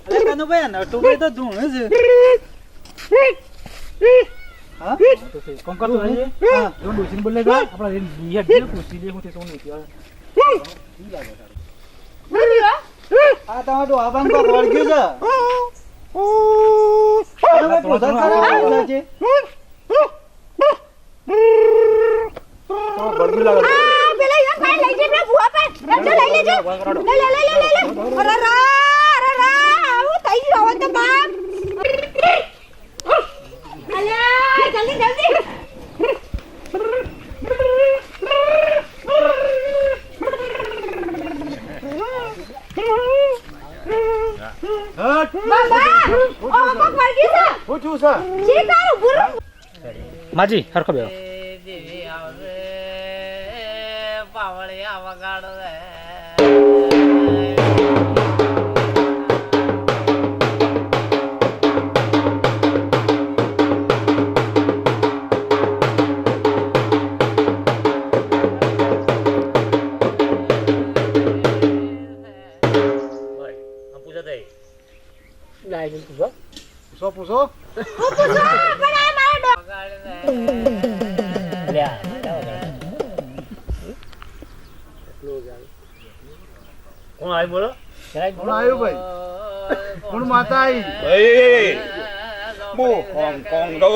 અરે કાનો ભાઈ નટુ ભાઈ તો ધૂણ છે હા કોમ કરતો રહે હા જો ડોસીન બોલેગા આપણા બિયા દે પૂછી લે હું તે તો નહીં યાર ઈ લાગે તારે આ તમારો આબાન કો વળગ્યો છે તમે પોતા કરે છે તો બળગી લાગે આ પેલા યાર ભાઈ લઈ જને ભૂવા પે લઈ લેજો લે અરે હું થઈ ગયો હવે તો બાપ અલ્યા જલ્દી જલ્દી બાબા ઓ કોક વળગી છે હું છું સર જી તારું ગુરુ માજી હરખો બેહો દેવી આવે પાવળિયા વગાડવે પૂછો પણ આ મારો કોણ આવી બોલો કોણ આવ્યું ભાઈ કોણ માતા આવી બો હોંગકોંગ રો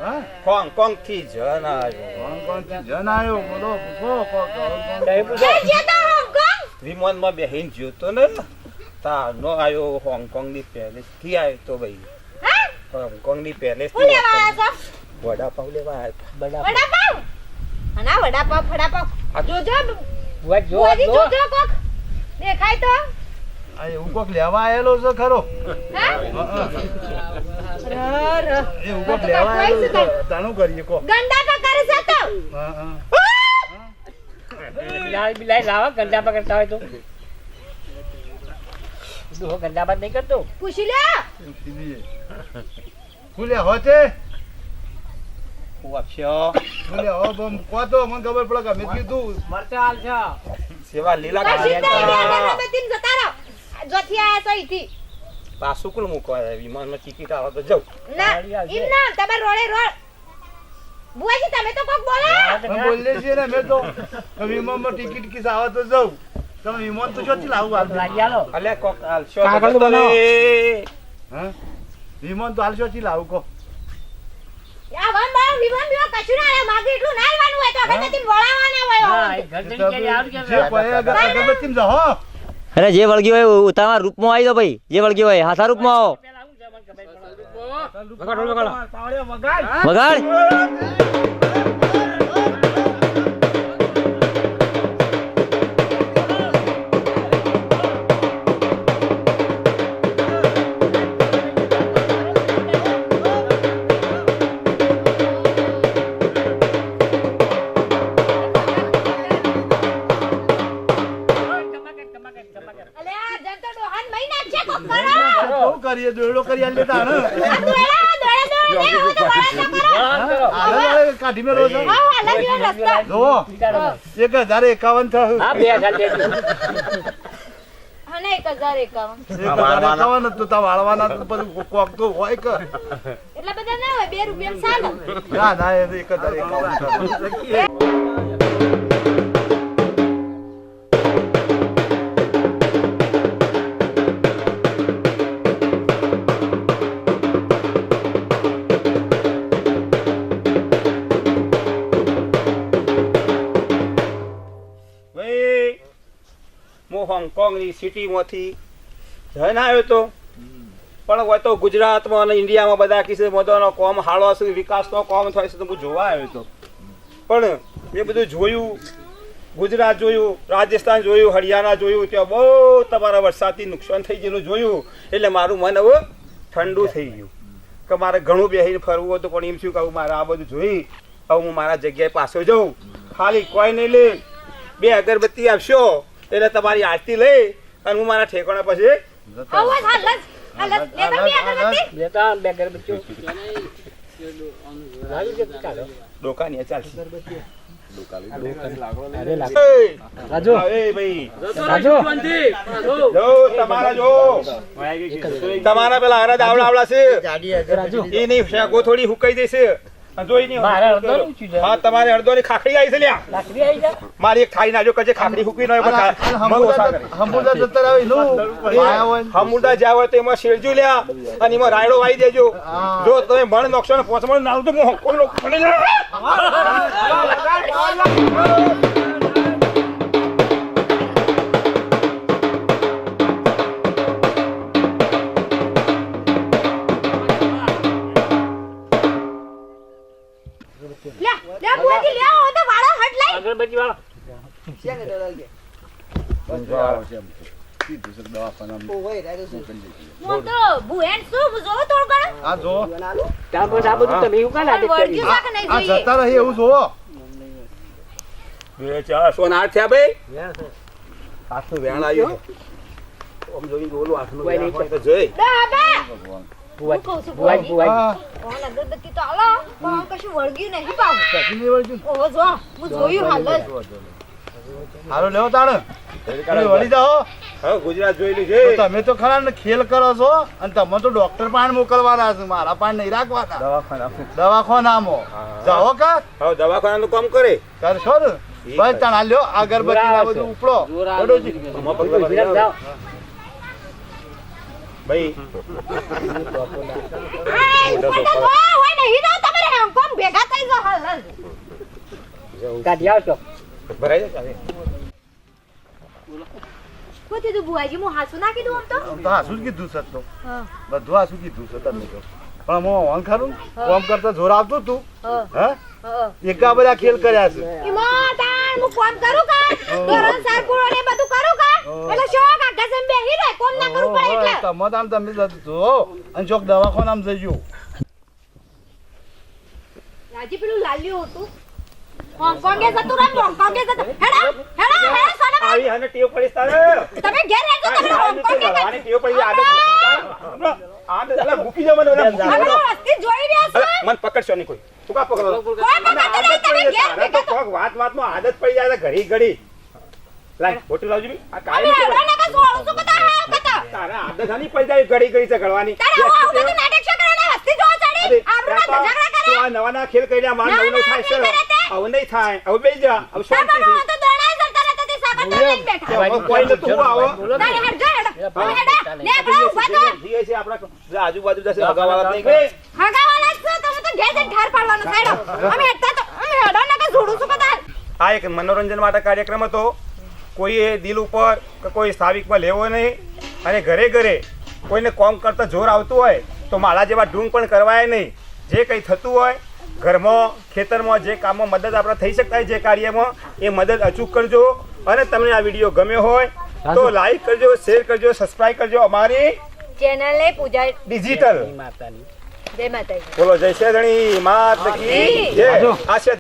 હા હોંગકોંગ થી જન આવ્યો કોણ જન આવ્યો બોલો પૂછો જે તો હોંગકોંગ વિમાનમાં બેહીને જોતો ને તારનો આવ્યો હોંગકોંગ ની પેલેસ થી આવ્યો તો ભાઈ હા હોંગકોંગ ની પેલેસ હું લેવા આવ્યા છો વડાપાવ લેવા આવ્યો વડાપાવ ના વડાપાવ જોજો જો જોજો કોક દેખાય તો આ એવું કોક લેવા આયેલો છે ખરો હા એવું કોક લેવા આયેલો છે તાનું કરીએ કો ગંડા કા કરે છે તો હા હા બિલાઈ લાવા ગંદા પકડતા હોય તો તું ગંદા બાત નહીં કરતો પૂછી લે સીધી ફૂલે હોતે વાપ્યો ફૂલે હો બમ કોતો મને ખબર પડે કે મેં કીધું મરચા હાલ છે સેવા લીલા કશી નહીં કાઢ્યા બતીન જતા રહો જોથી આયા છો ઈથી પાછું કોણ મૂકવા વિમાનમાં ટિકિટ આવે તો જાઉં ના ઈમ ના તમાર રોડે રોડ બુઆજી તમે તો કોક બોલો મેં બોલે છે ને મેં તો વિમાનમાં ટિકિટ કિસ આવે તો જાઉં તમે વિમાન તો ચોથી લાવું હાલ લાગી આલો અલે કોક આલશો કાગળ તો બનાવો. હા વિમાન તો હાલ ચોથી લાવું કો આ વન બાર વિમાન બીવા કશું ના માગે એટલું ના આવવાનું હોય તો અગરબત્તી વળાવવાના હોય હા એ ઘર જઈને કે આવ કે જે પય અગરબત્તી જા હો અરે જે વળગી હોય ઉતામાં રૂપમાં આવી દો ભાઈ જે વળગી હોય હાથા રૂપમાં આવો પેલા આવું છે મને ખબર પડે પાવળે વગાડ વગાડ અલે આ જંતો ડોહાન મહિના છે કોક કરો શું કરીએ દોડો કરી આલે તાણ કાઢી મેલો છો જો 1051 થયું હા 2000 અને 1051 1051 તો તા વાળવાના તો બધું કોક તો હોય કે એટલા બધા ના હોય 2 રૂપિયા સાલ ના ના એ 1051 હોંગકોંગ ની સિટીમાંથી જઈને આવ્યો તો પણ હોય તો ગુજરાતમાં અને ઇન્ડિયામાં બધા કિસ્સે મોદોનો કોમ હાળો છે વિકાસનો કોમ થાય છે તો હું જોવા આવ્યો તો પણ મેં બધું જોયું ગુજરાત જોયું રાજસ્થાન જોયું હરિયાણા જોયું ત્યાં બહુ તમારા વરસાદથી નુકસાન થઈ ગયેલું જોયું એટલે મારું મન હવે ઠંડુ થઈ ગયું કે મારે ઘણું બેસીને ફરવું હતું પણ એમ શું કહું મારે આ બધું જોઈ હવે હું મારા જગ્યાએ પાછો જાઉં ખાલી કોઈ નહીં લે 2 અગરબત્તી આપશો એટલે તમારી આરતી લઈ અને હું મારા ઠેકાણા પછી લેતા બે અગરબત્તીઓ લાવી દે કાઢો ડોકાની ચાલશે રાજુ એ ભાઈ રાજુ જો તમારા જો તમારા પેલા હરા આવડા છે રાજુ એ નહીં શેકો થોડી હુકાઈ દેશે જોઈ નહીં મારે અડધો નહીં ઉછળી જાય. હા તમારે અડધોની ખાખડી આવી છે લ્યા લાકડી આવી જા. મારી એક ખાઈ નાજો કજે ખાખડી હુકવી ન હોય હમુદા જ્યાં હોય તો એમાં શેરજુ લ્યા અને એમાં રાયડો વાઈ દેજો જો તમે મણ નોખશો ને 5 મણ નાવ તો કોઈ પડી જાય. લે લે બુઆજી લે આવો તો વાળો હટ લઈ અગરબત્તી વાળો. હું તો બુએન શું હું જોવો થોડું ઘણું આ બધું તમે એવું કાંઈ આદેશ કરી? વળગ્યું છે કે નહીં જોઈએ બે ચાર સોના આઠ થયા ભાઈ હાથનું વેણ આવ્યું આમ જોઈને બોલું હાથનું કોઈ વેણ નહીં. હોય તો જોઈ દાદા બુઆઈ, હું કહું છું, બુઆઈ, બુઆઈ. કોણ અગરબત્તી તો આલો પણ કશું વળગ્યું નહીં પાવું ઓહો જો હું જોયું હાલ જ હાલો લેવો તાણ વળી જાઓ હવે ગુજરાત જોયેલું છે તો તમે તો ખરા ને ખેલ કરો છો અને તમે તો ડોક્ટર પાન મોકલવાના છે મારા પાન નહીં રાખવાના દવાખાનામાં જાઓ કા હવે દવાખાનાનું કામ કરે કરશો ને બસ તાણ હાલ્યો અગરબત્તી ના બધું ઉપડો જોર આવે. વડોજી. ગુજરાત જાઓ. ભાઈ હોય નહીં તો તમે હેમકોમ ભેગા થઈ જાઓ હાલ જ કાઢી આવશો. ભરાઈ જાય કોથી તું બુઆજી હું હાસુ ના કીધું આમ તો આમ તો હાસું જ કીધું છે તો હા બધું હાસું કીધું છે તમે તો પણ હું હોન ખરું કોમ કરતા જોર આવતું તું હા હા એકા બધા ખેલ કર્યા છે ઈમો તાણ હું કોમ કરું કા ધોરણ સાર પૂરો ને બધું કરું કા એટલે શોખ આ ગસમ બેહી રહે કોમ ના કરું પડે એટલે તમે તામ તમે જો અને ચોક દવાખાનામાં જઈજો રાજી પેલું લાલ્યું હતું હોંગકોંગે જતું રામ હોંગકોંગે જતું હેડા સોના આવી અને ટેવ પડી તારે તમે ઘેર રહેજો તમે હોંગકોંગે આની ટેવ પડી આદત આદત અલા મૂકી જાવ મને ઓલા મૂકી અમે વસ્તી જોઈ રહ્યા છો અલા, મન પકડશો નહીં કોઈ તું કા પકડો કોઈ પકડતો નહીં, તમે ઘેર તારે તો કોક વાતમાં આદત પડી જાય છે ઘડી ઘડી લાય બોટલ લાવજો બી આ કાઈ અમે નથી હેડો ના સોળું છું કતા હા કતા તારે આદત આની પડી જાય ઘડી ઘડી ઝઘડવાની તારે આવું બધું નાટક શું કરે વસ્તી જો ચડી આબરૂ ના ઝઘડા કરે તું આ નવા નવા ખેલ કરી માર ના, નવું નવું ના, થાય છે નહીં કરે તે. હવે નહીં થાય હવે બેસી જા હવે બાબા શાંતિથી તો દોણાય જતા રહેતા તે સાગર તો લઈને બેઠા હવે કોઈ નતું હું આવો તારે હેડ જો હેડો તમે હેડા લે બરા ઉભા તો જીએ છે આપણા જે આજુબાજુ જશે હગાવાળા નહીં કરે હગાવાલા છો તમે તો ઘેર જઈને ઠાર પાડવાનો સાઈડો અમે હેડતા તો અમે હેડો ના કે જોડું છું કતા આ એક મનોરંજન માટે કાર્યક્રમ હતો કોઈએ દિલ ઉપર કે કોઈ સ્થાવિકમાં લેવો નહીં અને ઘરે ઘરે કોઈને કોમ કરતા જોર આવતું હોય તો મારા જેવા ઢૂંગ પણ કરવાય નહીં જે કંઈ થતું હોય ઘરમાં ખેતરમાં જે કામમાં મદદ આપણે થઈ શકતા હોય જે કાર્યમાં એ મદદ અચૂક કરજો અને તમને આ વિડીયો ગમ્યો હોય તો લાઈક કરજો શેર કરજો સબસ્ક્રાઈબ કરજો અમારી ચેનલે પૂજા ડિજિટલ માતાની. જય માતાજી બોલો જય શ્રી ધણી માત કી જય. આ છે